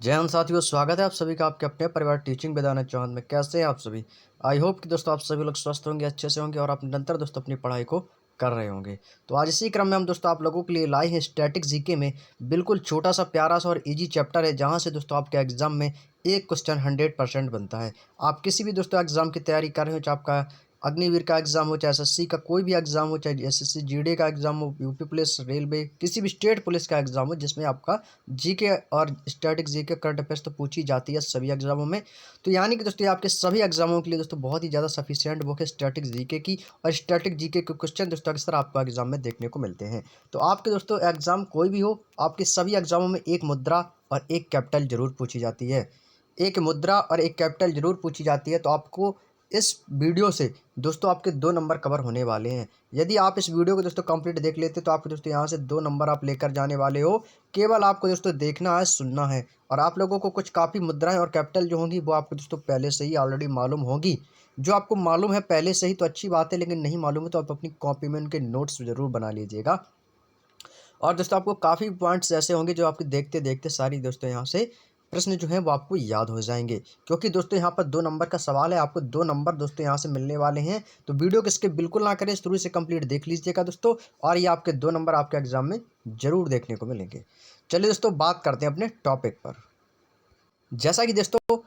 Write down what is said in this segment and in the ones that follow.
जय हिंद साथियों, स्वागत है आप सभी का आपके अपने परिवार टीचिंग विदाना चौहान में। कैसे हैं आप सभी? आई होप कि दोस्तों आप सभी लोग स्वस्थ होंगे, अच्छे से होंगे और आप निरंतर दोस्तों अपनी पढ़ाई को कर रहे होंगे। तो आज इसी क्रम में हम दोस्तों आप लोगों के लिए लाए हैं स्टैटिक जीके में बिल्कुल छोटा सा प्यारा सा और इजी चैप्टर है, जहां से दोस्तों आपके एग्जाम में एक क्वेश्चन 100% बनता है। आप किसी भी दोस्तों एग्जाम की तैयारी कर रहे हो, चाहे आपका अग्निवीर का एग्जाम हो, चाहे एसएससी का कोई भी एग्जाम हो, चाहे एसएससी जीडी का एग्जाम हो, यूपी पुलिस, रेलवे, किसी भी स्टेट पुलिस का एग्जाम हो जिसमें आपका जीके और स्टैटिक जीके करंट अफेयर्स तो पूछी जाती है सभी एग्जामों में। तो यानी कि दोस्तों ये आपके सभी एग्जामों के लिए दोस्तों बहुत ही ज़्यादा सफिशिएंट बुक है स्टैटिक जीके की। और स्टैटिक जीके के क्वेश्चन दोस्तों अक्सर आपको एग्जाम में देखने को मिलते हैं। तो आपके दोस्तों एग्जाम कोई भी हो, आपके सभी एग्जामों में एक मुद्रा और एक कैपिटल जरूर पूछी जाती है। एक मुद्रा और एक कैपिटल जरूर पूछी जाती है। तो आपको इस वीडियो से दोस्तों आपके 2 नंबर कवर होने वाले हैं। यदि आप इस वीडियो को दोस्तों कंप्लीट देख लेते तो आपको दोस्तों यहाँ से 2 नंबर आप लेकर जाने वाले हो। केवल आपको दोस्तों देखना है, सुनना है। और आप लोगों को कुछ काफ़ी मुद्राएं और कैपिटल जो होंगी वो आपको दोस्तों पहले से ही ऑलरेडी मालूम होगी। जो आपको मालूम है पहले से ही तो अच्छी बात है, लेकिन नहीं मालूम है तो आप अपनी कॉपी में उनके नोट्स ज़रूर बना लीजिएगा। और दोस्तों आपको काफ़ी पॉइंट्स ऐसे होंगे जो आपके देखते देखते सारी दोस्तों यहाँ से प्रश्न जो हैं वो आपको याद हो जाएंगे। क्योंकि दोस्तों यहाँ पर 2 नंबर का सवाल है, आपको 2 नंबर दोस्तों यहाँ से मिलने वाले हैं। तो वीडियो को स्किप बिल्कुल ना करें, शुरू से कंप्लीट देख लीजिएगा दोस्तों। और ये आपके 2 नंबर आपके एग्जाम में जरूर देखने को मिलेंगे। चलिए दोस्तों बात करते हैं अपने टॉपिक पर। जैसा कि दोस्तों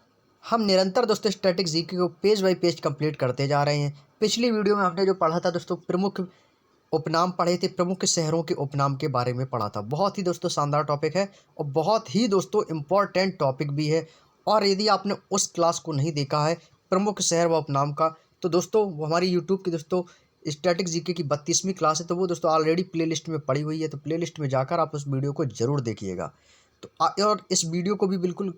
हम निरंतर दोस्तों स्टैटिक जीके को पेज बाय पेज कंप्लीट करते जा रहे हैं। पिछली वीडियो में हमने जो पढ़ा था दोस्तों, प्रमुख उपनाम पढ़े थे, प्रमुख शहरों के उपनाम के बारे में पढ़ा था। बहुत ही दोस्तों शानदार टॉपिक है और बहुत ही दोस्तों इम्पोर्टेंट टॉपिक भी है। और यदि आपने उस क्लास को नहीं देखा है प्रमुख शहर व उपनाम का, तो दोस्तों वो हमारी यूट्यूब की दोस्तों स्टैटिक जीके की 32वीं क्लास है, तो वो दोस्तों ऑलरेडी प्लेलिस्ट में पड़ी हुई है। तो प्लेलिस्ट में जाकर आप उस वीडियो को ज़रूर देखिएगा। तो और इस वीडियो को भी बिल्कुल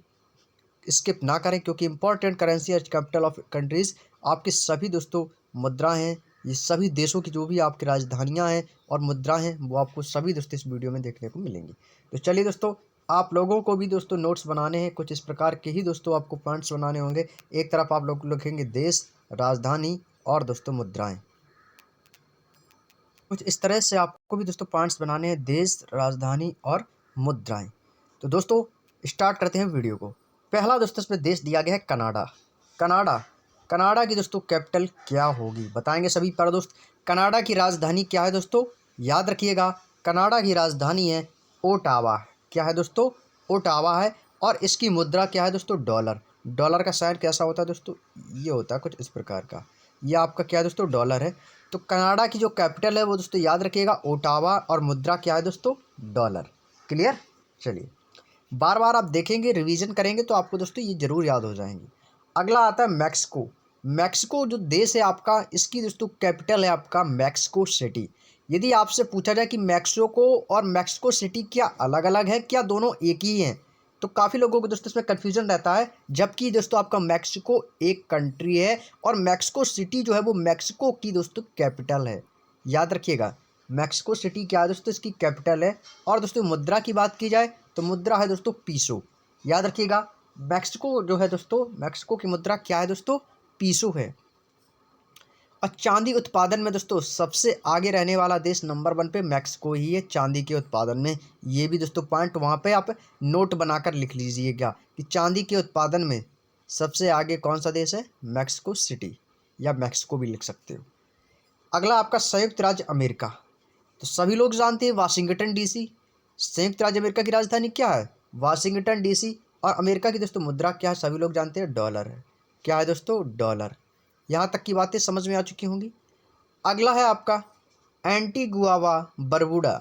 स्किप ना करें, क्योंकि इंपॉर्टेंट करेंसी और कैपिटल ऑफ कंट्रीज़ आपके सभी दोस्तों मुद्रा हैं। ये सभी देशों की जो भी आपकी राजधानियां हैं और मुद्रा हैं वो आपको सभी दोस्तों इस वीडियो में देखने को मिलेंगी। तो चलिए दोस्तों, आप लोगों को भी दोस्तों नोट्स बनाने हैं, कुछ इस प्रकार के ही दोस्तों आपको पॉइंट्स बनाने होंगे। एक तरफ आप लोग लिखेंगे देश, राजधानी और दोस्तों मुद्राएं। कुछ इस तरह से आपको भी दोस्तों पॉइंट्स बनाने हैं, देश, राजधानी और मुद्राएं। तो दोस्तों स्टार्ट करते हैं वीडियो को। पहला दोस्तों इसमें देश दिया गया है कनाडा। कनाडा कनाडा की दोस्तों कैपिटल क्या होगी बताएंगे सभी पर दोस्त। कनाडा की राजधानी क्या है दोस्तों? याद रखिएगा, कनाडा की राजधानी है ओटावा। क्या है दोस्तों? ओटावा है। और इसकी मुद्रा क्या है दोस्तों? डॉलर। डॉलर का साइन कैसा होता है दोस्तों? ये होता है कुछ इस प्रकार का। ये आपका क्या है दोस्तों? डॉलर है। तो कनाडा की जो कैपिटल है वो दोस्तों याद रखिएगा ओटावा, और मुद्रा क्या है दोस्तों? डॉलर। क्लियर? चलिए बार बार आप देखेंगे, रिवीजन करेंगे तो आपको दोस्तों ये जरूर याद हो जाएंगे। अगला आता है मैक्सिको। मैक्सिको जो देश है आपका, इसकी दोस्तों कैपिटल है आपका मैक्सिको सिटी। यदि आपसे पूछा जाए कि मैक्सिको और मैक्सिको सिटी क्या अलग अलग है, क्या दोनों एक ही हैं, तो काफ़ी लोगों को दोस्तों इसमें कन्फ्यूजन रहता है। जबकि दोस्तों आपका मैक्सिको एक कंट्री है और मैक्सिको सिटी जो है वो मैक्सिको की दोस्तों कैपिटल है। याद रखिएगा, मैक्सिको सिटी क्या है दोस्तों? इसकी कैपिटल है। और दोस्तों मुद्रा की बात की जाए तो मुद्रा है दोस्तों पीसो। याद रखिएगा, मैक्सिको जो है दोस्तों, मैक्सिको की मुद्रा क्या है दोस्तों? पीसो है। और चांदी उत्पादन में दोस्तों सबसे आगे रहने वाला देश नंबर 1 पे मैक्सिको ही है चांदी के उत्पादन में। ये भी दोस्तों पॉइंट वहाँ पे आप नोट बनाकर लिख लीजिएगा कि चांदी के उत्पादन में सबसे आगे कौन सा देश है? मैक्सिको सिटी, या मैक्सिको भी लिख सकते हो। अगला आपका संयुक्त राज्य अमेरिका। तो सभी लोग जानते हैं वाशिंगटन डीसी। संयुक्त राज्य अमेरिका की राजधानी क्या है? Washington DC. और अमेरिका की दोस्तों मुद्रा क्या है? सभी लोग जानते हैं डॉलर है। क्या है दोस्तों? डॉलर। यहाँ तक की बातें समझ में आ चुकी होंगी। अगला है आपका एंटीगुआवा बरबुडा।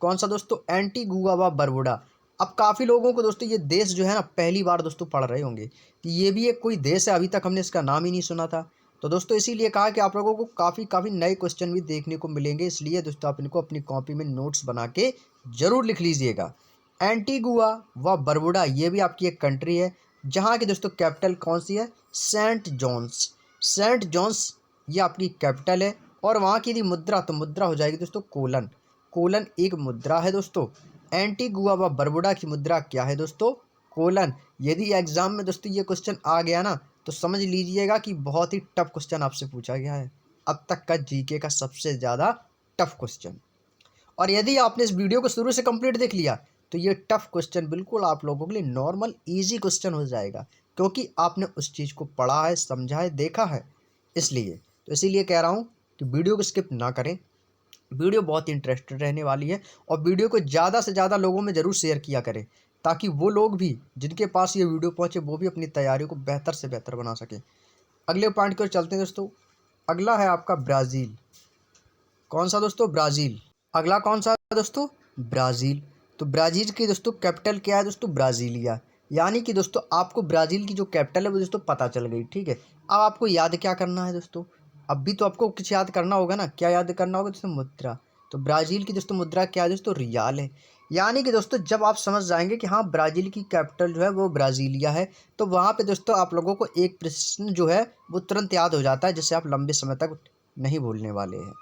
कौन सा दोस्तों? एंटीगुआवा बरबुडा। अब काफ़ी लोगों को दोस्तों ये देश जो है ना पहली बार दोस्तों पढ़ रहे होंगे कि ये भी एक कोई देश है, अभी तक हमने इसका नाम ही नहीं सुना था। तो दोस्तों इसीलिए कहा कि आप लोगों को काफ़ी नए क्वेश्चन भी देखने को मिलेंगे, इसलिए दोस्तों आप इनको अपनी कॉपी में नोट्स बना के ज़रूर लिख लीजिएगा। एंटीगुआ व बरबुडा ये भी आपकी एक कंट्री है, जहाँ की दोस्तों कैपिटल कौन सी है? Saint Johns. सेंट जॉन्स ये आपकी कैपिटल है। और वहाँ की यदि मुद्रा, तो मुद्रा हो जाएगी दोस्तों कोलन। कोलन एक मुद्रा है दोस्तों। एंटीगुआ व बरबुडा की मुद्रा क्या है दोस्तों? कोलन। यदि एग्जाम में दोस्तों ये क्वेश्चन आ गया ना तो समझ लीजिएगा कि बहुत ही टफ क्वेश्चन आपसे पूछा गया है, अब तक का जीके का सबसे ज़्यादा टफ क्वेश्चन। और यदि आपने इस वीडियो को शुरू से कंप्लीट देख लिया तो ये टफ क्वेश्चन बिल्कुल आप लोगों के लिए नॉर्मल ईजी क्वेश्चन हो जाएगा, क्योंकि आपने उस चीज़ को पढ़ा है, समझा है, देखा है, इसलिए। तो इसीलिए कह रहा हूँ कि वीडियो को स्किप ना करें, वीडियो बहुत इंटरेस्टेड रहने वाली है, और वीडियो को ज़्यादा से ज़्यादा लोगों में ज़रूर शेयर किया करें, ताकि वो लोग भी जिनके पास ये वीडियो पहुँचे वो भी अपनी तैयारियों को बेहतर से बेहतर बना सकें। अगले पॉइंट की ओर चलते हैं दोस्तों। अगला है आपका ब्राज़ील। कौन सा दोस्तों? ब्राज़ील। अगला कौन सा है दोस्तों? ब्राज़ील। तो ब्राज़ील की दोस्तों कैपिटल क्या है दोस्तों? ब्राज़ीलिया। यानी कि दोस्तों आपको ब्राज़ील की जो कैपिटल है वो दोस्तों पता चल गई, ठीक है। अब आपको याद क्या करना है दोस्तों? अब भी तो आपको कुछ याद करना होगा ना। क्या याद करना होगा दोस्तों? मुद्रा। तो ब्राज़ील की दोस्तों मुद्रा क्या है दोस्तों? रियाल है। यानी कि दोस्तों जब आप समझ जाएंगे कि हाँ ब्राज़ील की कैपिटल जो है वो ब्राज़ीलिया है, तो वहाँ पे दोस्तों आप लोगों को एक प्रश्न जो है वो तुरंत याद हो जाता है, जिससे आप लंबे समय तक नहीं भूलने वाले हैं।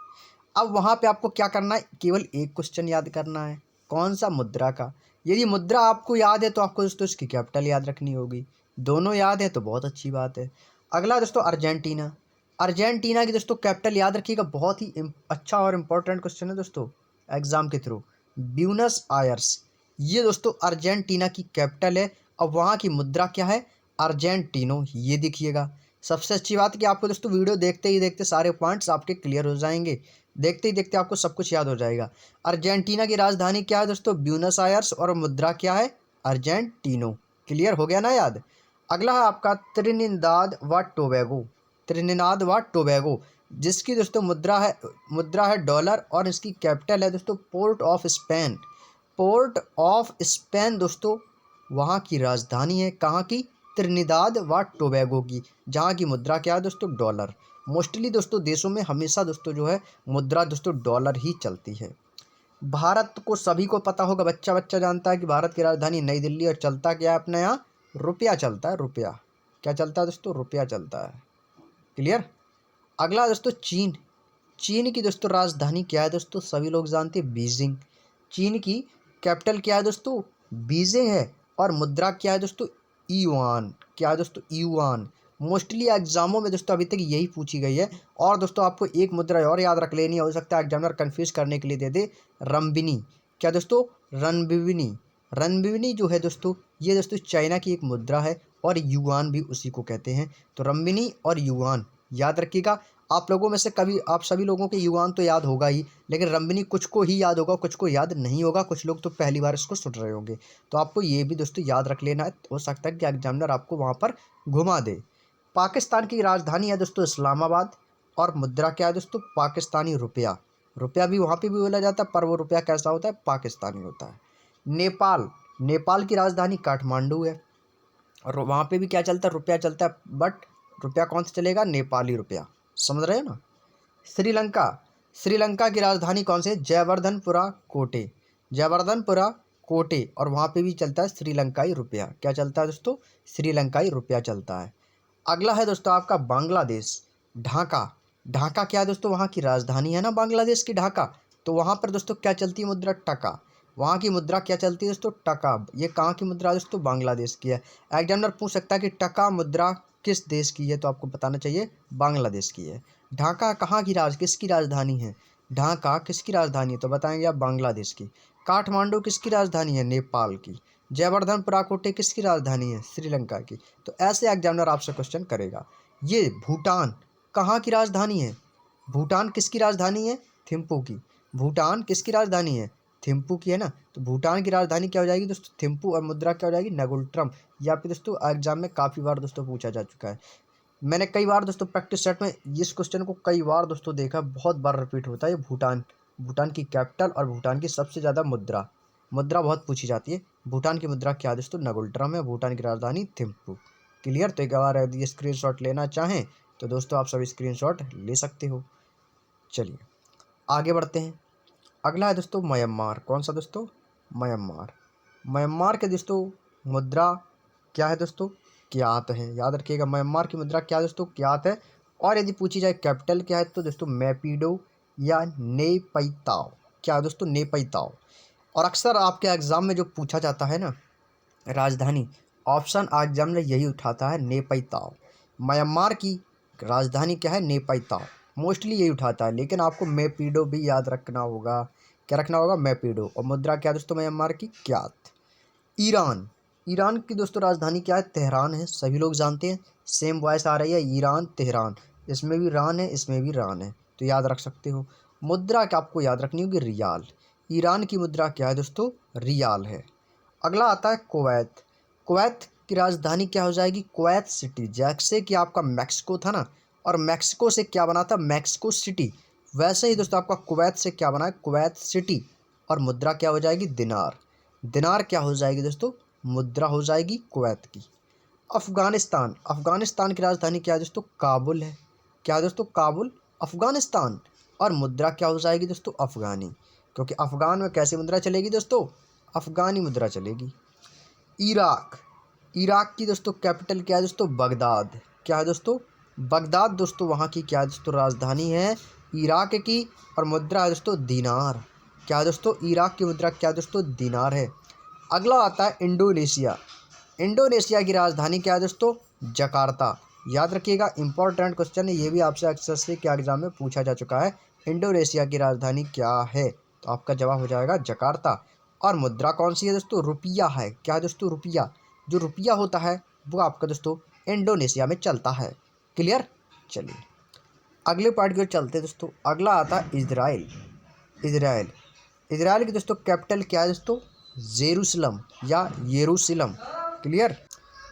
अब वहाँ पे आपको क्या करना है? केवल एक क्वेश्चन याद करना है। कौन सा? मुद्रा का। यदि मुद्रा आपको याद है तो आपको दोस्तों इसकी कैपिटल याद रखनी होगी। दोनों याद है तो बहुत अच्छी बात है। अगला दोस्तों अर्जेंटीना। अर्जेंटीना की दोस्तों कैपिटल याद रखिएगा, बहुत ही अच्छा और इम्पोर्टेंट क्वेश्चन है दोस्तों एग्जाम के थ्रू। ब्यूनस आयर्स, ये दोस्तों अर्जेंटीना की कैपिटल है। अब वहाँ की मुद्रा क्या है? अर्जेंटीनो। ये देखिएगा, सबसे अच्छी बात कि आपको दोस्तों वीडियो देखते ही देखते सारे पॉइंट्स आपके क्लियर हो जाएंगे। देखते ही देखते आपको सब कुछ याद हो जाएगा। अर्जेंटीना की राजधानी क्या है दोस्तों? Buenos Aires. और मुद्रा क्या है? अर्जेंटीनो। क्लियर हो गया ना याद? अगला है आपका त्रिनिदाद व टोबैगो। त्रिनिदाद व टोबैगो, जिसकी दोस्तों मुद्रा है डॉलर, और इसकी कैपिटल है दोस्तों port of Spain. Port of Spain दोस्तों वहाँ की राजधानी है। कहाँ की? त्रिनिदाद व टोबैगो की, जहाँ की मुद्रा क्या है दोस्तों? डॉलर। मोस्टली दोस्तों देशों में हमेशा दोस्तों जो है मुद्रा दोस्तों डॉलर ही चलती है। भारत को सभी को पता होगा, बच्चा बच्चा जानता है कि भारत की राजधानी नई दिल्ली, और चलता क्या है अपने यहाँ? रुपया चलता है, रुपया। क्या चलता है दोस्तों? रुपया चलता है। क्लियर? अगला दोस्तों चीन। चीन की दोस्तों राजधानी क्या है दोस्तों? सभी लोग जानते हैं, बीजिंग। चीन की कैपिटल क्या है दोस्तों? बीजिंग है। और मुद्रा क्या है दोस्तों? युआन। क्या है दोस्तों? युआन। मोस्टली एग्जामों में दोस्तों अभी तक यही पूछी गई है। और दोस्तों आपको एक मुद्रा और याद रख लेनी है, हो सकता है एग्जामिनर कंफ्यूज करने के लिए दे दे, रंबिनी। क्या दोस्तों? रनबिविनी। रनबिविनी जो है दोस्तों ये दोस्तों चाइना की एक मुद्रा है, और युआन भी उसी को कहते हैं। तो रंबिनी और युआन याद रखिएगा। आप लोगों में से कभी आप सभी लोगों के युआन तो याद होगा ही, लेकिन रंबिनी कुछ को ही याद होगा, कुछ को याद नहीं होगा। कुछ लोग तो पहली बार इसको सुन रहे होंगे, तो आपको ये भी दोस्तों याद रख लेना है। हो सकता है कि एग्जामिनर आपको वहाँ पर घुमा दे। पाकिस्तान की राजधानी है दोस्तों इस्लामाबाद, और मुद्रा क्या है दोस्तों? पाकिस्तानी रुपया। रुपया भी वहाँ पे भी बोला जाता है, पर वो रुपया कैसा होता है? पाकिस्तानी होता है। नेपाल। नेपाल की राजधानी काठमांडू है, और वहाँ पे भी क्या चलता है? रुपया चलता है, बट रुपया कौन सा चलेगा? नेपाली रुपया। समझ रहे हो ना? श्रीलंका। श्रीलंका की राजधानी कौन सी है? जयवर्धनपुरा कोटे। जयवर्धनपुरा कोटे, और वहाँ पे भी चलता है श्रीलंकाई रुपया। क्या चलता है दोस्तों? श्रीलंकाई रुपया चलता है। अगला है दोस्तों आपका बांग्लादेश। ढाका। ढाका क्या है दोस्तों? वहाँ की राजधानी है ना बांग्लादेश की, ढाका। तो वहाँ पर दोस्तों क्या चलती है? मुद्रा टका। वहाँ की मुद्रा क्या चलती है दोस्तों? टका। ये कहाँ की मुद्रा है दोस्तों? बांग्लादेश की है। एग्जामिनर पूछ सकता है कि टका मुद्रा किस देश की है, तो आपको बताना चाहिए बांग्लादेश की है। ढाका कहाँ की किसकी राजधानी है? ढाका किसकी राजधानी है? तो बताएंगे आप बांग्लादेश की। काठमांडू किसकी राजधानी है? नेपाल की। जयवर्धन पुराकोटे किसकी राजधानी है? श्रीलंका की। तो ऐसे एग्जामिनर आपसे क्वेश्चन करेगा। ये भूटान कहाँ की राजधानी है? भूटान किसकी राजधानी है? थिम्पू की। भूटान किसकी राजधानी है? थिम्पू की है ना। तो भूटान की राजधानी क्या हो जाएगी दोस्तों? थिम्पू। और मुद्रा क्या हो जाएगी? नगुल्ट्रम। ये आपके दोस्तों एग्जाम में काफ़ी बार दोस्तों पूछा जा चुका है। मैंने कई बार दोस्तों प्रैक्टिस सेट में इस क्वेश्चन को कई बार दोस्तों देखा, बहुत बार रिपीट होता है। ये भूटान, भूटान की कैपिटल और भूटान की सबसे ज़्यादा मुद्रा मुद्रा बहुत पूछी जाती है। भूटान की मुद्रा क्या है दोस्तों? नगुल्ट्रम है। भूटान की राजधानी थिम्पू। क्लियर? तो एक बार यदि स्क्रीनशॉट लेना चाहें तो दोस्तों आप सभी स्क्रीनशॉट ले सकते हो। चलिए आगे बढ़ते हैं। अगला है दोस्तों म्यांमार। कौन सा दोस्तों? म्यांमार। म्यांमार के दोस्तों मुद्रा क्या है दोस्तों? क्यात है। याद रखिएगा म्यांमार की मुद्रा क्या है दोस्तों? क्यात है। और यदि पूछी जाए कैपिटल क्या है तो दोस्तों मैपीडो या नेपैताओ। क्या है दोस्तों? नेपैताओ। और अक्सर आपके एग्जाम में जो पूछा जाता है ना राजधानी, ऑप्शन एग्जाम में यही उठाता है, नेपैताओ। म्यांमार की राजधानी क्या है? नेपैताओ। मोस्टली यही उठाता है, लेकिन आपको मैपीडो भी याद रखना होगा, क्या रखना होगा, मैपेडो। और मुद्रा क्या दोस्तों, म्यांमार की क्यात। ईरान, ईरान की दोस्तों राजधानी क्या है, तेहरान है, सभी लोग जानते हैं। सेम वॉइस आ रही है, ईरान तेहरान, इसमें भी रान है, इसमें भी रान है, तो याद रख सकते हो। मुद्रा क्या आपको याद रखनी होगी, रियाल। ईरान की मुद्रा क्या है दोस्तों, रियाल है। अगला आता है कुवैत। कुवैत की राजधानी क्या हो जाएगी, कुवैत सिटी। जैसे कि आपका मैक्सिको था ना, और मैक्सिको से क्या बना था, मैक्सिको सिटी, वैसे ही दोस्तों आपका कुवैत से क्या बना है, कुवैत सिटी। और मुद्रा क्या हो जाएगी, दिनार। दिनार क्या हो जाएगी दोस्तों, मुद्रा हो जाएगी कुवैत की। अफ़गानिस्तान, अफ़गानिस्तान की राजधानी क्या है दोस्तों, काबुल है। क्या है दोस्तों, काबुल, अफ़गानिस्तान। और मुद्रा क्या हो जाएगी दोस्तों, अफ़गानी, क्योंकि अफ़गान में कैसी मुद्रा चलेगी दोस्तों, अफ़गानी मुद्रा चलेगी। इराक, इराक की दोस्तों कैपिटल क्या है दोस्तों, बगदाद। क्या है दोस्तों, बगदाद दोस्तों वहाँ की क्या है दोस्तों, राजधानी है इराक की। और मुद्रा है दोस्तों दीनार। क्या है दोस्तों, इराक की मुद्रा क्या है दोस्तों, दीनार है। अगला आता है इंडोनेशिया। इंडोनेशिया की राजधानी क्या है दोस्तों, जकार्ता। याद रखिएगा, इंपॉर्टेंट क्वेश्चन है, ये भी आपसे अक्सर से क्या एग्जाम में पूछा जा चुका है। इंडोनेशिया की राजधानी क्या है, तो आपका जवाब हो जाएगा जकार्ता। और मुद्रा कौन सी है दोस्तों, रुपया है। क्या है दोस्तों, रुपया। जो रुपया होता है वो आपका दोस्तों इंडोनेशिया में चलता है। क्लियर। चलिए अगले पार्ट की ओर चलते हैं दोस्तों। अगला आता है इजराइल। इजराइल, इजराइल की दोस्तों कैपिटल क्या है दोस्तों, जेरूसलम या यरूशलम। क्लियर।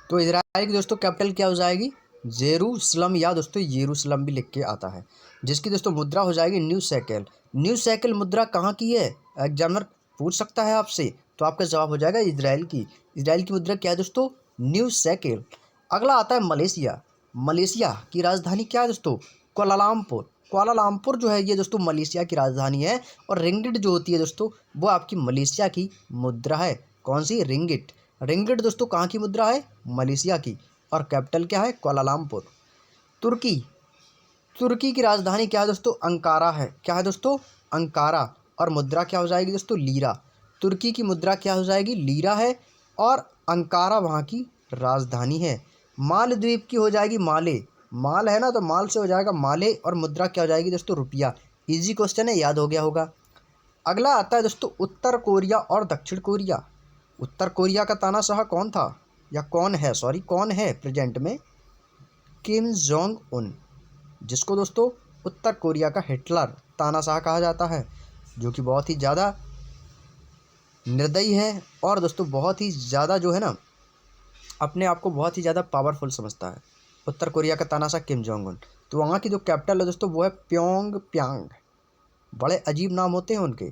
तो इजराइल की दोस्तों कैपिटल क्या हो जाएगी, जेरूसलम, या दोस्तों यरूशलम भी लिख के आता है। जिसकी दोस्तों मुद्रा हो जाएगी न्यू शेकेल। न्यू शेकेल मुद्रा कहाँ की है, एग्जामिनर पूछ सकता है आपसे, तो आपका जवाब हो जाएगा इजराइल की। इजराइल की मुद्रा क्या है दोस्तों, न्यू शेकेल। अगला आता है मलेशिया। मलेशिया की राजधानी क्या है दोस्तों, कुआलालंपुर। कुआलालंपुर जो है ये दोस्तों मलेशिया की राजधानी है। और रिंगिट जो होती है दोस्तों वो आपकी मलेशिया की मुद्रा है। कौन सी, रिंगिट। रिंगिट दोस्तों कहाँ की मुद्रा है, मलेशिया की। और कैपिटल क्या है, कुआलालंपुर। तुर्की, तुर्की की राजधानी क्या है दोस्तों, अंकारा है। क्या है दोस्तों, अंकारा। और मुद्रा क्या हो जाएगी दोस्तों, लीरा। तुर्की की मुद्रा क्या हो जाएगी, लीरा है। और अंकारा वहाँ की राजधानी है। मालद्वीप की हो जाएगी माले। माल है ना, तो माल से हो जाएगा माले। और मुद्रा क्या हो जाएगी दोस्तों, रुपया। इजी क्वेश्चन है, याद हो गया होगा। अगला आता है दोस्तों उत्तर कोरिया और दक्षिण कोरिया। उत्तर कोरिया का तानाशाह कौन था, या कौन है, सॉरी कौन है प्रेजेंट में, किम जोंग उन। जिसको दोस्तों उत्तर कोरिया का हिटलर तानाशाह कहा जाता है, जो कि बहुत ही ज़्यादा निर्दयी है। और दोस्तों बहुत ही ज़्यादा जो है ना, अपने आप को बहुत ही ज़्यादा पावरफुल समझता है। उत्तर कोरिया का तानाशाह किम जोंग उन। तो वहाँ की जो कैपिटल है दोस्तों वो है प्योंग प्यांग। बड़े अजीब नाम होते हैं उनके,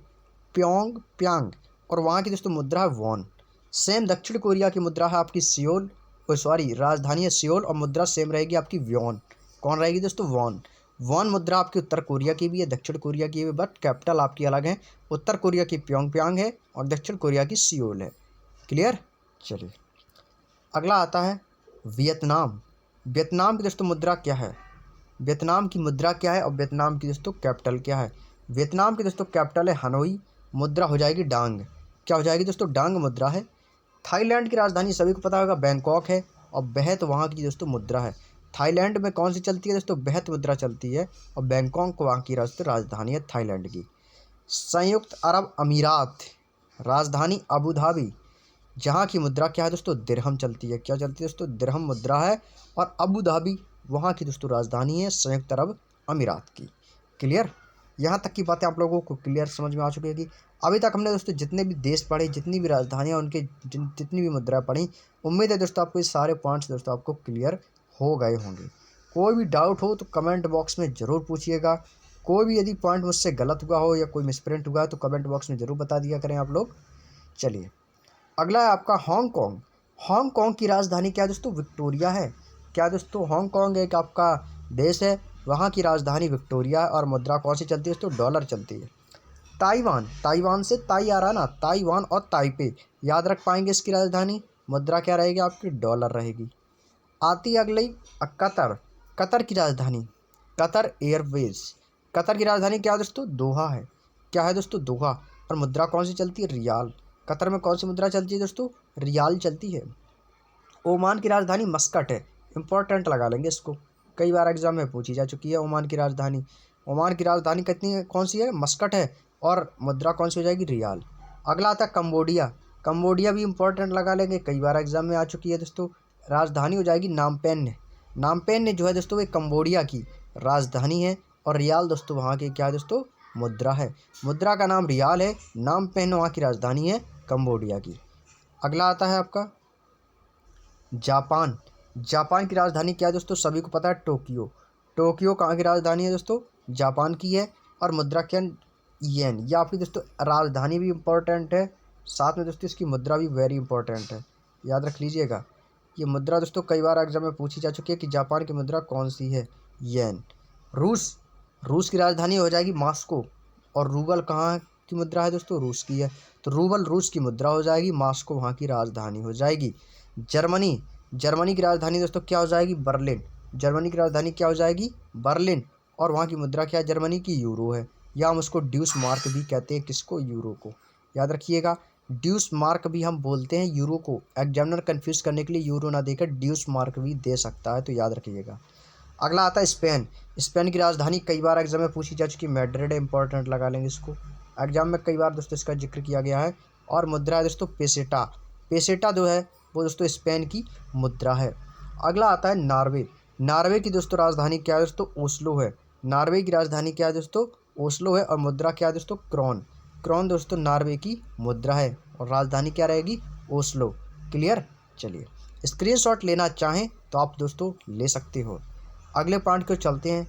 प्योंग प्यांग। और वहाँ की दोस्तों मुद्रा है वॉन। सेम दक्षिण कोरिया की मुद्रा है आपकी सियोल, सॉरी राजधानी है सियोल। और मुद्रा सेम रहेगी आपकी व्योन। कौन रहेगी दोस्तों, वॉन। वॉन मुद्रा आपकी उत्तर कोरिया की भी है, दक्षिण कोरिया की भी, बट कैपिटल आपकी अलग है। उत्तर कोरिया की प्योंग प्यांग है और दक्षिण कोरिया की सियोल है। क्लियर। चलिए अगला आता है वियतनाम। वियतनाम की दोस्तों मुद्रा क्या है, वियतनाम की मुद्रा क्या है और वियतनाम की दोस्तों कैपिटल क्या है। वियतनाम की दोस्तों कैपिटल है हनोई। मुद्रा हो जाएगी डांग। क्या हो जाएगी दोस्तों, डांग मुद्रा है। थाईलैंड की राजधानी सभी को पता होगा बैंकॉक है। और बेहत वहाँ की दोस्तों मुद्रा है। थाईलैंड में कौन सी चलती है दोस्तों, बेहत मुद्रा चलती है। और बैंकॉक वहाँ की राजधानी है थाईलैंड की। संयुक्त अरब अमीरात, राजधानी अबू धाबी। जहाँ की मुद्रा क्या है दोस्तों, दिरहम चलती है। क्या चलती है दोस्तों, दिरहम मुद्रा है। और अबू धाबी वहाँ की दोस्तों राजधानी है संयुक्त अरब अमीरात की। क्लियर। यहाँ तक की बातें आप लोगों को क्लियर समझ में आ चुकी है कि अभी तक हमने दोस्तों जितने भी देश पढ़े, जितनी भी राजधानियाँ, उनके जितनी भी मुद्रा पढ़ी, उम्मीद है दोस्तों आपको ये सारे पॉइंट्स दोस्तों आपको क्लियर हो गए होंगे। कोई भी डाउट हो तो कमेंट बॉक्स में ज़रूर पूछिएगा। कोई भी यदि पॉइंट मुझसे गलत हुआ हो या कोई मिसप्रिंट हुआ है तो कमेंट बॉक्स में ज़रूर बता दिया करें आप लोग। चलिए अगला है आपका हांगकांग। हांगकांग की राजधानी क्या है दोस्तों, विक्टोरिया है। क्या दोस्तों, हांगकांग एक आपका देश है, वहाँ की राजधानी विक्टोरिया है। और मुद्रा कौन सी चलती है दोस्तों, डॉलर चलती है। ताइवान, ताइवान से ताई आ रहा ना, ताइवान और ताइपे याद रख पाएंगे इसकी राजधानी। मुद्रा क्या रहेगी आपकी, डॉलर रहेगी। आती है अगली कतर। कतर की राजधानी, कतर एयरवेज। कतर की राजधानी क्या है दोस्तों, दोहा है। क्या है दोस्तों, दोहा। और मुद्रा कौन सी चलती है, रियाल। कतर में कौन सी मुद्रा चलती है दोस्तों, रियाल चलती है। ओमान की राजधानी मस्कट है। इंपॉर्टेंट लगा लेंगे इसको, कई बार एग्जाम में पूछी जा चुकी है ओमान की राजधानी। ओमान की राजधानी कितनी है, कौन सी है, मस्कट है। और मुद्रा कौन सी हो जाएगी, रियाल। अगला आता है कंबोडिया। कंबोडिया भी इंपॉर्टेंट लगा लेंगे, कई बार एग्जाम में आ चुकी है दोस्तों। राजधानी हो जाएगी नामपेन। नामपेन जो है दोस्तों वो कंबोडिया की राजधानी है, और रियाल दोस्तों वहाँ की क्या है दोस्तों, मुद्रा है। मुद्रा का नाम रियाल है, नामपेन वहाँ की राजधानी है कंबोडिया की। अगला आता है आपका जापान। जापान की राजधानी क्या है दोस्तों, सभी को पता है, टोक्यो। टोक्यो कहाँ की राजधानी है दोस्तों, जापान की है, और मुद्रा क्या है, येन। ये आपकी दोस्तों राजधानी भी इम्पोर्टेंट है, साथ में दोस्तों इसकी मुद्रा भी वेरी इंपॉर्टेंट है, याद रख लीजिएगा। ये मुद्रा दोस्तों कई बार एग्जाम में पूछी जा चुकी है कि जापान की मुद्रा कौन सी है, येन। रूस। रूस की राजधानी हो जाएगी मॉस्को, और रूबल कहाँ की मुद्रा है दोस्तों, रूस की है, तो रूबल रूस की मुद्रा हो जाएगी, मॉस्को वहाँ की राजधानी हो जाएगी। जर्मनी। जर्मनी की राजधानी दोस्तों क्या हो जाएगी, बर्लिन। जर्मनी की राजधानी क्या हो जाएगी, बर्लिन, और वहाँ की मुद्रा क्या है, जर्मनी की यूरो है, या हम उसको ड्यूस मार्क भी कहते हैं, किसको, यूरो को, याद रखिएगा। ड्यूस मार्क भी हम बोलते हैं यूरो को, एग्जामिनर कंफ्यूज करने के लिए यूरो ना देकर ड्यूस मार्क भी दे सकता है, तो याद रखिएगा। अगला आता है स्पेन। स्पेन की राजधानी कई बार एग्जाम में पूछी जा चुकी, मैड्रिड, इंपॉर्टेंट लगा लेंगे इसको, एग्जाम में कई बार दोस्तों इसका जिक्र किया गया है, और मुद्रा है दोस्तों पेसेटा। पेसेटा जो है वो दोस्तों स्पेन की मुद्रा है। अगला आता है नॉर्वे। नॉर्वे की दोस्तों राजधानी क्या है दोस्तों, ओस्लो है। नॉर्वे की राजधानी क्या है दोस्तों, ओस्लो है, और मुद्रा क्या है दोस्तों, क्रोन। क्रोन दोस्तों नॉर्वे की मुद्रा है, और राजधानी क्या रहेगी, ओस्लो। क्लियर। चलिए, स्क्रीनशॉट लेना चाहें तो आप दोस्तों ले सकते हो। अगले पॉइंट को चलते हैं।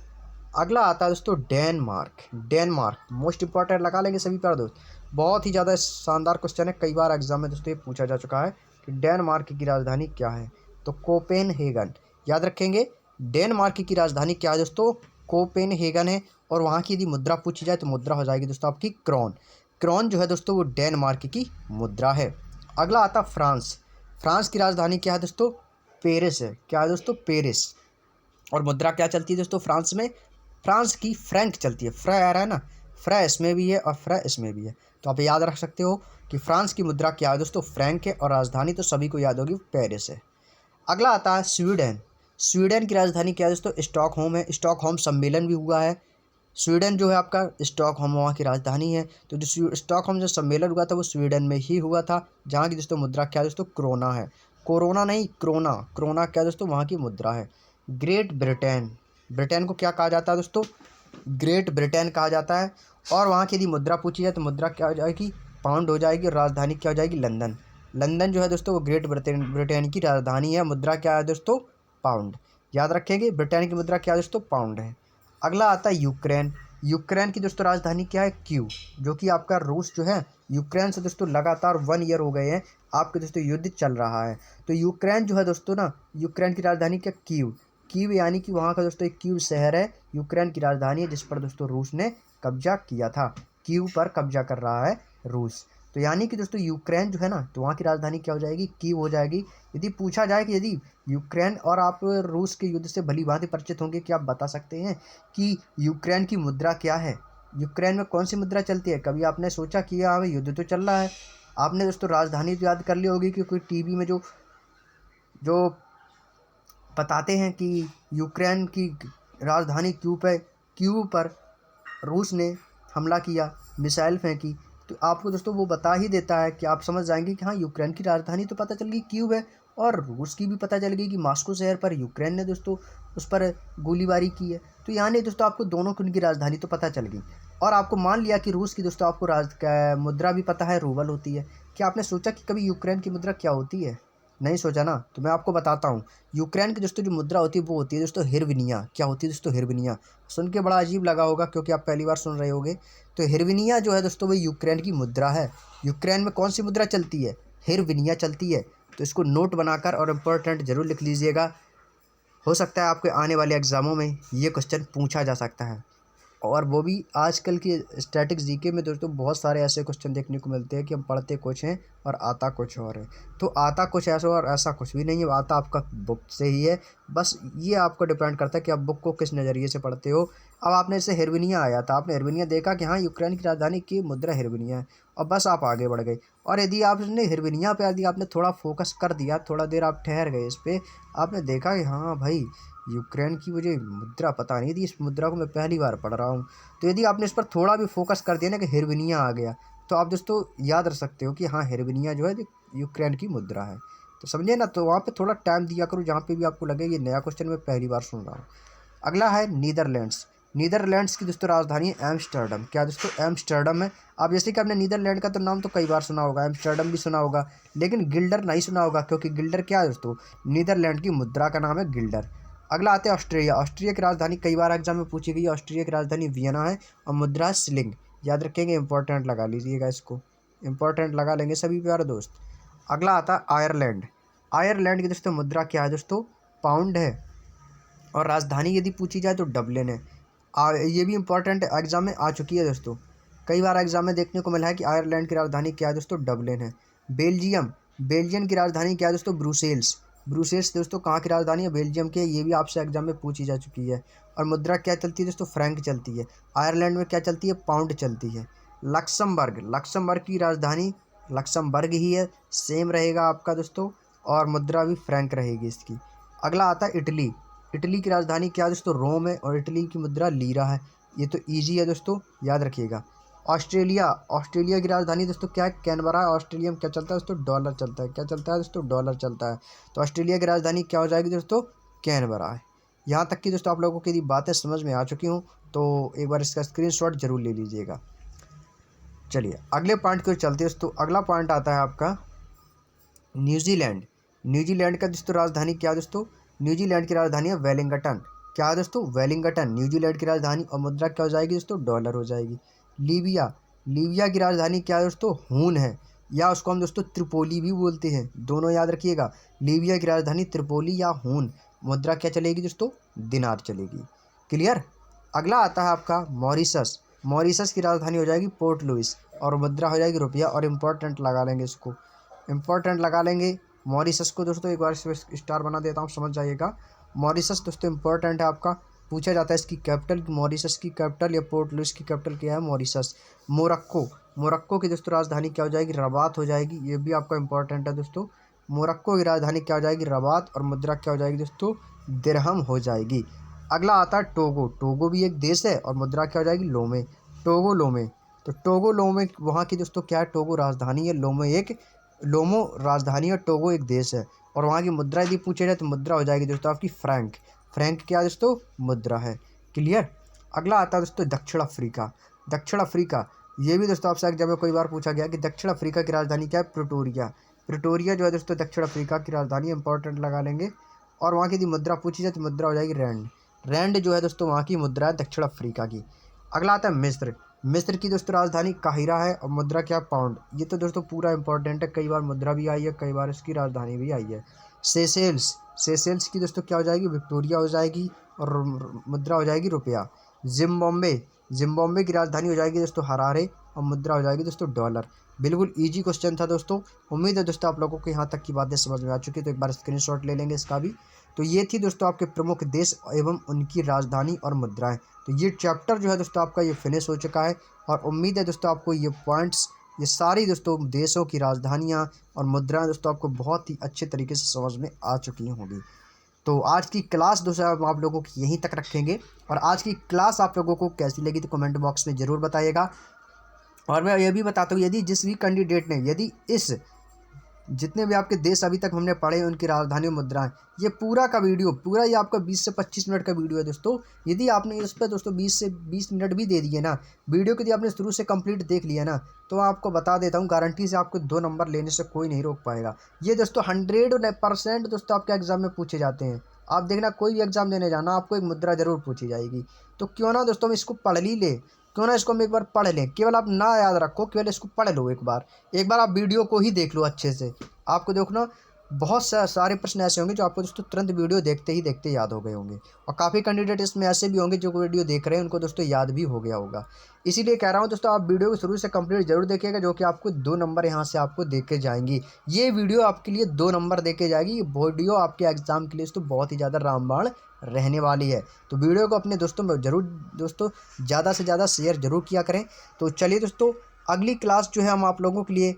अगला आता है दोस्तों डेनमार्क। डेनमार्क मोस्ट इंपॉर्टेंट लगा लेंगे सभी पर दोस्त, बहुत ही ज़्यादा शानदार क्वेश्चन है, कई बार एग्जाम में दोस्तों ये पूछा जा चुका है कि डेनमार्क की राजधानी क्या है, तो कोपेनहेगन, याद रखेंगे। डेनमार्क की राजधानी क्या है दोस्तों, कोपेनहेगन है, और वहाँ की यदि मुद्रा पूछी जाए तो मुद्रा हो जाएगी दोस्तों आपकी क्रोन। क्रोन जो है दोस्तों वो डेनमार्क की मुद्रा है। अगला आता फ्रांस। फ्रांस की राजधानी क्या है दोस्तों, पेरिस है। क्या है दोस्तों, पेरिस, और मुद्रा क्या चलती है दोस्तों फ्रांस में, फ्रांस की फ्रैंक चलती है। फ्रै आ रहा है ना, फ्रै इसमें भी है और फ्रै इसमें भी है, तो आप याद रख सकते हो कि फ्रांस की मुद्रा क्या है दोस्तों, फ्रैंक है, और राजधानी तो सभी को याद होगी पेरिस है। अगला आता है स्वीडन। स्वीडन की राजधानी क्या है दोस्तों, स्टॉकहोम है। स्टॉकहोम सम्मेलन भी हुआ है, स्वीडन जो है आपका स्टॉकहोम वहाँ की राजधानी है, तो जो स्टॉकहोम जो सम्मेलन हुआ था वो स्वीडन में ही हुआ था, जहाँ की दोस्तों मुद्रा क्या है दोस्तों, क्रोना है। कोरोना नहीं, क्रोना। क्रोना क्या दोस्तों, वहाँ की मुद्रा है। Great Britain. ब्रिटेन को क्या कहा जाता है दोस्तों, ग्रेट ब्रिटेन कहा जाता है, और वहाँ की यदि मुद्रा पूछी जाए तो मुद्रा क्या हो जाएगी, पाउंड हो जाएगी, और राजधानी क्या हो जाएगी, लंदन। लंदन जो है दोस्तों वो ग्रेट ब्रिटेन की राजधानी है, मुद्रा क्या है दोस्तों, पाउंड। याद रखेंगे, ब्रिटेन की मुद्रा क्या है दोस्तों, पाउंड है। अगला आता है यूक्रेन। यूक्रेन की दोस्तों राजधानी क्या है, क्यू, जो कि आपका रूस जो है, यूक्रेन से दोस्तों लगातार 1 ईयर हो गए हैं आपके दोस्तों युद्ध चल रहा है, तो यूक्रेन जो है दोस्तों ना, यूक्रेन की राजधानी क्या, कीव। कीव यानी कि वहाँ का दोस्तों एक कीव शहर है, यूक्रेन की राजधानी है, जिस पर दोस्तों रूस ने कब्जा किया था। कीव पर कब्जा कर रहा है रूस, तो यानी कि दोस्तों यूक्रेन जो है ना, तो वहाँ की राजधानी क्या हो जाएगी, कीव हो जाएगी। यदि पूछा जाए कि यदि यूक्रेन और आप रूस के युद्ध से भली भांति परिचित होंगे, कि आप बता सकते हैं कि यूक्रेन की मुद्रा क्या है, यूक्रेन में कौन सी मुद्रा चलती है, कभी आपने सोचा कि हाँ भाई युद्ध तो चल रहा है, आपने दोस्तों राजधानी तो याद कर ली होगी कि कोई टीवी में जो जो बताते हैं कि यूक्रेन की राजधानी क्यू पर रूस ने हमला किया, मिसाइल फेंकी, तो आपको दोस्तों वो बता ही देता है कि आप समझ जाएंगे कि हाँ यूक्रेन की राजधानी तो पता चल गई क्यू है, और रूस की भी पता चल गई कि मॉस्को शहर पर यूक्रेन ने दोस्तों उस पर गोलीबारी की है, तो यानी दोस्तों आपको दोनों की उनकी राजधानी तो पता चल गई, और आपको मान लिया कि रूस की दोस्तों आपको मुद्रा भी पता है, रूबल होती है। क्या आपने सोचा कि कभी यूक्रेन की मुद्रा क्या होती है, नहीं सोचा ना, तो मैं आपको बताता हूँ। यूक्रेन की दोस्तों जो मुद्रा होती है वो होती है दोस्तों हिरविनिया। क्या होती है दोस्तों, हिरविनिया। सुन के बड़ा अजीब लगा होगा क्योंकि आप पहली बार सुन रहे होगे, तो हिरविनिया जो है दोस्तों वो यूक्रेन की मुद्रा है। यूक्रेन में कौन सी मुद्रा चलती है, हिरविनिया चलती है, तो इसको नोट बनाकर और इम्पोर्टेंट जरूर लिख लीजिएगा, हो सकता है आपके आने वाले एग्जामों में ये क्वेश्चन पूछा जा सकता है। और वो भी आजकल की स्टैटिक्स जीके में दोस्तों बहुत सारे ऐसे क्वेश्चन देखने को मिलते हैं कि हम पढ़ते कुछ हैं और आता कुछ और है, तो आता कुछ ऐसा और ऐसा कुछ भी नहीं है, आता आपका बुक से ही है, बस ये आपको डिपेंड करता है कि आप बुक को किस नज़रिए से पढ़ते हो। अब आपने जैसे हिरविनिया आया था, आपने हिरविनिया देखा कि हाँ यूक्रेन की राजधानी की मुद्रा हिरविनिया है, और बस आप आगे बढ़ गए। और यदि आपने हिरविनिया पे यदि आपने थोड़ा फोकस कर दिया, थोड़ा देर आप ठहर गए इस पर, आपने देखा कि हाँ भाई यूक्रेन की मुझे मुद्रा पता नहीं थी, इस मुद्रा को मैं पहली बार पढ़ रहा हूँ। तो यदि आपने इस पर थोड़ा भी फोकस कर दिया ना कि हिरविनिया आ गया, तो आप दोस्तों याद रख सकते हो कि हाँ हिरविनिया जो है यूक्रेन की मुद्रा है। तो समझे ना, तो वहाँ पे थोड़ा टाइम दिया करो जहाँ पे भी आपको लगे ये नया क्वेश्चन मैं पहली बार सुन रहा हूँ। अगला है नीदरलैंड्स। नीदरलैंड्स की दोस्तों राजधानी है एम्स्टर्डम। क्या दोस्तों, एम्स्टर्डम है। आप जैसे कि आपने नीदरलैंड का तो नाम तो कई बार सुना होगा, एम्स्टर्डम भी सुना होगा, लेकिन गिल्डर नहीं सुना होगा, क्योंकि गिल्डर क्या है दोस्तों, नीदरलैंड की मुद्रा का नाम है गिल्डर। अगला आते हैं ऑस्ट्रेलिया। ऑस्ट्रेलिया की राजधानी कई बार एग्जाम में पूछी गई है, ऑस्ट्रेलिया की राजधानी वियना है और मुद्रा है स्लिंग। याद रखेंगे, इंपॉर्टेंट लगा लीजिएगा इसको, इंपॉर्टेंट लगा लेंगे सभी प्यारे दोस्त। अगला आता है आयरलैंड। आयरलैंड की दोस्तों मुद्रा क्या है दोस्तों, पाउंड है और राजधानी यदि पूछी जाए तो डबलिन है। ये भी इंपॉर्टेंट एग्जाम में आ चुकी है दोस्तों, कई बार एग्जाम में देखने को मिला है कि आयरलैंड की राजधानी क्या है दोस्तों, डबलिन है। बेल्जियम। बेल्जियम की राजधानी क्या है दोस्तों, ब्रुसेल्स। ब्रुसेल्स दोस्तों कहाँ की राजधानी है, बेल्जियम की है। ये भी आपसे एग्जाम में पूछी जा चुकी है। और मुद्रा क्या चलती है दोस्तों, फ्रैंक चलती है। आयरलैंड में क्या चलती है, पाउंड चलती है। लक्समबर्ग। लक्समबर्ग की राजधानी लक्समबर्ग ही है, सेम रहेगा आपका दोस्तों, और मुद्रा भी फ्रैंक रहेगी इसकी। अगला आता है इटली। इटली की राजधानी क्या है दोस्तों, रोम है और इटली की मुद्रा लीरा है। ये तो इजी है दोस्तों, याद रखिएगा। ऑस्ट्रेलिया। ऑस्ट्रेलिया की राजधानी दोस्तों क्या है, कैनबरा है। ऑस्ट्रेलिया में क्या चलता है दोस्तों, डॉलर चलता है। क्या चलता है दोस्तों, डॉलर चलता है। तो ऑस्ट्रेलिया की राजधानी क्या हो जाएगी दोस्तों, कैनबरा है। यहाँ तक कि दोस्तों आप लोगों की यदि बातें समझ में आ चुकी हूँ तो एक बार इसका स्क्रीनशॉट जरूर ले लीजिएगा। चलिए अगले पॉइंट की ओर चलते हैं दोस्तों। अगला पॉइंट आता है आपका न्यूजीलैंड। न्यूजीलैंड का दोस्तों राजधानी क्या है दोस्तों, न्यूजीलैंड की राजधानी है वेलिंगटन। क्या है दोस्तों, वेलिंगटन न्यूजीलैंड की राजधानी, और मुद्रा क्या हो जाएगी दोस्तों, डॉलर हो जाएगी। लीबिया। लीबिया की राजधानी क्या है दोस्तों, हून है, या उसको हम दोस्तों त्रिपोली भी बोलते हैं, दोनों याद रखिएगा। लीबिया की राजधानी त्रिपोली या हून। मुद्रा क्या चलेगी दोस्तों, दिनार चलेगी। क्लियर। अगला आता है आपका मॉरिशस। मॉरिशस की राजधानी हो जाएगी पोर्ट लुइस और मुद्रा हो जाएगी रुपया, और इम्पोर्टेंट लगा लेंगे इसको, इंपॉर्टेंट लगा लेंगे मॉरिशस को दोस्तों। एक बार इस स्टार बना देता हूँ, समझ जाइएगा। मॉरिशस दोस्तों इंपॉर्टेंट है आपका, पूछा जाता है इसकी कैपिटल, मॉरिशस की कैपिटल या पोर्ट लुइस की कैपिटल क्या है, मॉरिशस। मोरक्को। मोरक्को की दोस्तों राजधानी क्या हो जाएगी, रबात हो जाएगी। ये भी आपका इंपॉर्टेंट है दोस्तों। मोरक्को की राजधानी क्या हो जाएगी, रबात, और मुद्रा क्या हो जाएगी दोस्तों, दिरहम हो जाएगी। अगला आता है टोगो। टोगो भी एक देश है और मुद्रा क्या हो जाएगी, लोमे। टोगो लोमे। तो टोगो लोमे वहाँ की दोस्तों क्या है, टोगो राजधानी है, लोमे एक, लोमो राजधानी और टोगो एक देश है। और वहाँ की मुद्रा यदि पूछे जाए तो मुद्रा हो जाएगी दोस्तों आपकी फ्रैंक। फ्रैंक क्या दोस्तों, मुद्रा है। क्लियर। अगला आता है दोस्तों दक्षिण अफ्रीका। दक्षिण अफ्रीका, ये भी दोस्तों आपसे एग्जाम में कई बार पूछा गया कि दक्षिण अफ्रीका की राजधानी क्या है, प्रिटोरिया। प्रिटोरिया जो है दोस्तों दक्षिण अफ्रीका की राजधानी, इंपॉर्टेंट लगा लेंगे। और वहाँ की यदि मुद्रा पूछी जाए तो मुद्रा हो जाएगी रैंड। रैंड जो है दोस्तों वहाँ की मुद्रा है दक्षिण अफ्रीका की। अगला आता है मिस्र। मिस्र की दोस्तों राजधानी काहिरा है और मुद्रा क्या, पाउंड। ये तो दोस्तों पूरा इंपॉर्टेंट है, कई बार मुद्रा भी आई है, कई बार इसकी राजधानी भी आई है। सेशेल्स। सेशेल्स की दोस्तों क्या हो जाएगी, विक्टोरिया हो जाएगी और मुद्रा हो जाएगी रुपया। जिम्बाब्वे। जिम्बाब्वे की राजधानी हो जाएगी दोस्तों हरारे और मुद्रा हो जाएगी दोस्तों डॉलर। बिल्कुल इजी क्वेश्चन था दोस्तों। उम्मीद है दोस्तों आप लोगों को यहाँ तक की बातें समझ में आ चुकी है, तो एक बार स्क्रीनशॉट ले लेंगे इसका भी। तो ये थी दोस्तों आपके प्रमुख देश एवं उनकी राजधानी और मुद्राएं। तो ये चैप्टर जो है दोस्तों आपका ये फिनिश हो चुका है, और उम्मीद है दोस्तों आपको ये पॉइंट्स, ये सारी दोस्तों देशों की राजधानियाँ और मुद्राएं दोस्तों आपको बहुत ही अच्छे तरीके से समझ में आ चुकी होंगी। तो आज की क्लास दोस्तों हम आप लोगों की यहीं तक रखेंगे, और आज की क्लास आप लोगों को कैसी लगी तो कमेंट बॉक्स में ज़रूर बताइएगा। और मैं ये भी बताता हूँ, यदि जिस भी कैंडिडेट ने, यदि इस जितने भी आपके देश अभी तक हमने पढ़े उनकी राजधानी मुद्राएं, ये पूरा का वीडियो, पूरा ये आपका 20 से 25 मिनट का वीडियो है दोस्तों। यदि आपने इस पर दोस्तों 20 से 20 मिनट भी दे दिए ना वीडियो को, यदि आपने शुरू से कंप्लीट देख लिया ना, तो आपको बता देता हूँ गारंटी से आपको 2 नंबर लेने से कोई नहीं रोक पाएगा। ये दोस्तों 100% दोस्तों आपके एग्जाम में पूछे जाते हैं। आप देखना, कोई भी एग्जाम देने जाना आपको एक मुद्रा जरूर पूछी जाएगी। तो क्यों ना दोस्तों हम इसको पढ़ ली ले, क्यों ना इसको हम एक बार पढ़ लें। केवल आप ना याद रखो, केवल इसको पढ़ लो एक बार आप वीडियो को ही देख लो अच्छे से। आपको देखना बहुत सारे प्रश्न ऐसे होंगे जो आपको दोस्तों तुरंत वीडियो देखते याद हो गए होंगे, और काफ़ी कैंडिडेट इसमें ऐसे भी होंगे जो वीडियो देख रहे हैं उनको दोस्तों याद भी हो गया होगा। इसीलिए कह रहा हूं दोस्तों आप वीडियो को शुरू से कंप्लीट जरूर देखिएगा, जो कि आपको 2 नंबर यहां से आपको देके जाएंगी। ये वीडियो आपके लिए 2 नंबर देके जाएगी। ये वीडियो आपके एग्जाम के लिए दोस्तों बहुत ही ज़्यादा रामबाण रहने वाली है। तो वीडियो को अपने दोस्तों में जरूर दोस्तों ज़्यादा से ज़्यादा शेयर जरूर किया करें। तो चलिए दोस्तों, अगली क्लास जो है हम आप लोगों के लिए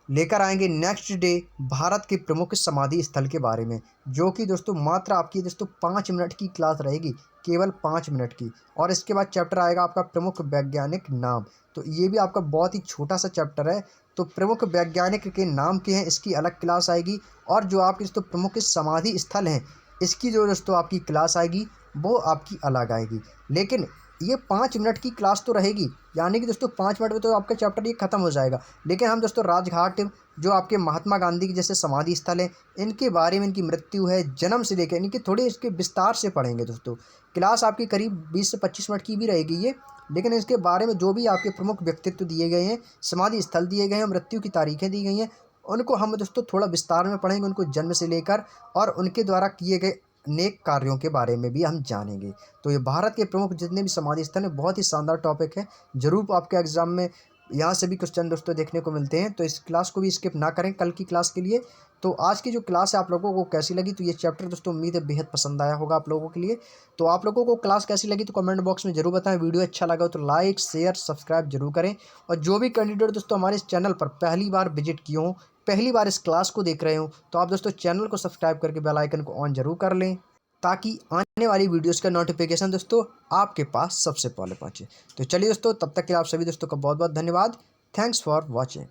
लेकर आएंगे नेक्स्ट डे भारत के प्रमुख समाधि स्थल के बारे में, जो कि दोस्तों मात्र आपकी दोस्तों 5 मिनट की क्लास रहेगी, केवल 5 मिनट की। और इसके बाद चैप्टर आएगा आपका प्रमुख वैज्ञानिक नाम। तो ये भी आपका बहुत ही छोटा सा चैप्टर है। तो प्रमुख वैज्ञानिक के नाम के हैं, इसकी अलग क्लास आएगी। और जो आपकी दोस्तों प्रमुख समाधि स्थल हैं, इसकी जो दोस्तों आपकी क्लास आएगी वो आपकी अलग आएगी। लेकिन ये 5 मिनट की क्लास तो रहेगी, यानी कि दोस्तों 5 मिनट में तो आपका चैप्टर ये खत्म हो जाएगा। लेकिन हम दोस्तों राजघाट, जो आपके महात्मा गांधी के जैसे समाधि स्थल हैं, इनके बारे में, इनकी मृत्यु है, जन्म से लेकर इनके थोड़े इसके विस्तार से पढ़ेंगे दोस्तों। क्लास आपकी करीब 20 से 25 मिनट की भी रहेगी ये। लेकिन इसके बारे में जो भी आपके प्रमुख व्यक्तित्व दिए गए हैं, समाधि स्थल दिए गए हैं, मृत्यु की तारीखें दी गई हैं, उनको हम दोस्तों थोड़ा विस्तार में पढ़ेंगे, उनको जन्म से लेकर और उनके द्वारा किए गए नेक कार्यों के बारे में भी हम जानेंगे। तो ये भारत के प्रमुख जितने भी समाधि स्थल हैं, बहुत ही शानदार टॉपिक है। जरूर आपके एग्जाम में यहाँ से भी क्वेश्चन दोस्तों देखने को मिलते हैं, तो इस क्लास को भी स्किप ना करें कल की क्लास के लिए। तो आज की जो क्लास है आप लोगों को कैसी लगी, तो ये चैप्टर दोस्तों उम्मीद है बेहद पसंद आया होगा आप लोगों के लिए। तो आप लोगों को क्लास कैसी लगी तो कमेंट बॉक्स में जरूर बताएं। वीडियो अच्छा लगा तो लाइक शेयर सब्सक्राइब जरूर करें। और जो भी कैंडिडेट दोस्तों हमारे इस चैनल पर पहली बार विजिट किए हों, पहली बार इस क्लास को देख रहे हो, तो आप दोस्तों चैनल को सब्सक्राइब करके बेल आइकन को ऑन जरूर कर लें, ताकि आने वाली वीडियोस का नोटिफिकेशन दोस्तों आपके पास सबसे पहले पहुंचे। तो चलिए दोस्तों, तब तक के लिए आप सभी दोस्तों का बहुत बहुत धन्यवाद। Thanks for watching.